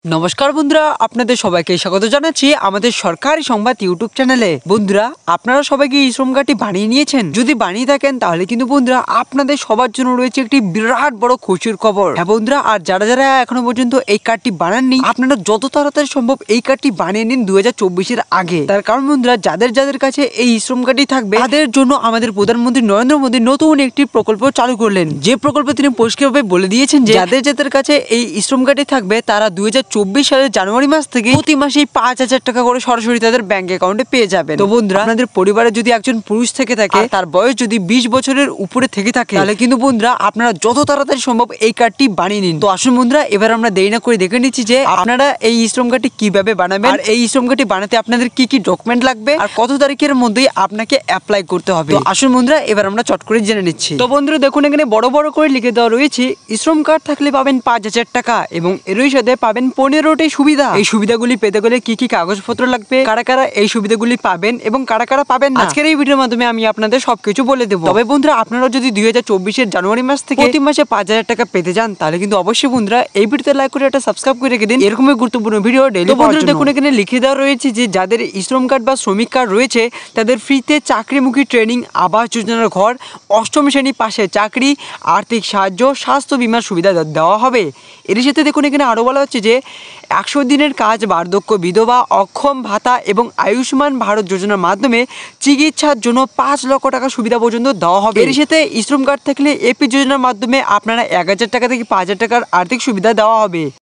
নমস্কার বন্ধুরা, আপনাদের সবাইকে স্বাগত জানাচ্ছি আমাদের সরকারি সংবাদ ইউটিউব চ্যানেলে। বন্ধুরা, আপনারা সবাইকে এই শ্রম কার্ডটি বানিয়ে নিয়েছেন? যদি বানিয়ে থাকেন তাহলে কিন্তু বন্ধুরা আপনাদের সবার জন্য রয়েছে একটি বিরাট বড় খুশির খবর। হ্যাঁ বন্ধুরা, আর যারা যারা এখনো পর্যন্ত এই কার্ডটি বানাননি, আপনারা যত তাড়াতাড়ি সম্ভব এই কার্ডটি বানিয়ে নিন 2024-এর আগে। তার কারণ বন্ধুরা, যাদের যাদের কাছে এই শ্রম কার্ডটি থাকবে তাদের জন্য আমাদের প্রধানমন্ত্রী নরেন্দ্র মোদী নতুন একটি প্রকল্প চালু করলেন। যে প্রকল্প তিনি পরিষ্কারভাবে বলে দিয়েছেন যে যাদের যাদের কাছে এই শ্রম কার্ডটি থাকবে তারা 2024 সালের জানুয়ারি মাস থেকে প্রতি মাসে 5,000 টাকা করে সরাসরি তাদের ব্যাংক অ্যাকাউন্টে পেয়ে যাবেন। তো বন্ধুরা, আপনাদের পরিবারে যদি একজন পুরুষ থেকে থাকে, তার বয়স যদি 20 বছরের উপরে থেকে থাকে, তাহলে কিন্তু বন্ধুরা আপনারা যত তাড়াতাড়ি সম্ভব এই কার্ডটি বানিয়ে নিন। তো আসুন বন্ধুরা, এবার আমরা দেরি না করে দেখে নিচ্ছি যে আপনারা এই শ্রম কার্ডটি কিভাবে বানাবেন, আর এই শ্রম কার্ডটি বানাতে আপনাদের কি কি ডকুমেন্ট লাগবে, আর কত তারিখের মধ্যেই আপনাকে অ্যাপ্লাই করতে হবে। তো আসুন বন্ধুরা, এবার আমরা চট করে জেনে নিচ্ছি। তো বন্ধুরা দেখুন, এখানে বড় বড় করে লিখে দেওয়া রয়েছে শ্রম কার্ড থাকলে পাবেন 5,000 টাকা এবং এরই সাথে পাবেন 15টি সুবিধা। এই সুবিধাগুলি পেতে গেলে কি কি কাগজপত্র লাগবে, কারা কারা এই সুবিধাগুলি পাবেন এবং কারা কারা পাবেন না, আজকের এই ভিডিওর মাধ্যমে আমি আপনাদের সবকিছু বলে দেবো। তবে বন্ধুরা, আপনারা যদি 2024-এর জানুয়ারি মাস থেকে প্রতি মাসে 5,000 টাকা পেতে চান, তাহলে কিন্তু অবশ্যই বন্ধুরা এই ভিডিওতে লাইক করে একটা সাবস্ক্রাইব করে রেখে দিন এরকমই গুরুত্বপূর্ণ ভিডিও ডেইলি। তো বন্ধুরা দেখুন, এখানে লিখে দেওয়া রয়েছে যে যাদের শ্রম কার্ড বা শ্রমিক কার্ড রয়েছে তাদের ফ্রিতে চাকরিমুখী ট্রেনিং, আবাস যোজনার ঘর, অষ্টম শ্রেণী পাশে চাকরি, আর্থিক সাহায্য, স্বাস্থ্য বীমার সুবিধা দেওয়া হবে। এর সাথে দেখুন এখানে আরো বলা হচ্ছে যে 100 দিনের কাজ, বার্ধক্য, বিধবা, অক্ষম ভাতা এবং আয়ুষ্মান ভারত যোজনার মাধ্যমে চিকিৎসার জন্য 5 লক্ষ টাকা সুবিধা পর্যন্ত দেওয়া হবে। এর সাথে শ্রম কার্ড থাকলে এপি যোজনার মাধ্যমে আপনারা 1,000 টাকা থেকে 5,000 টাকার আর্থিক সুবিধা দেওয়া হবে।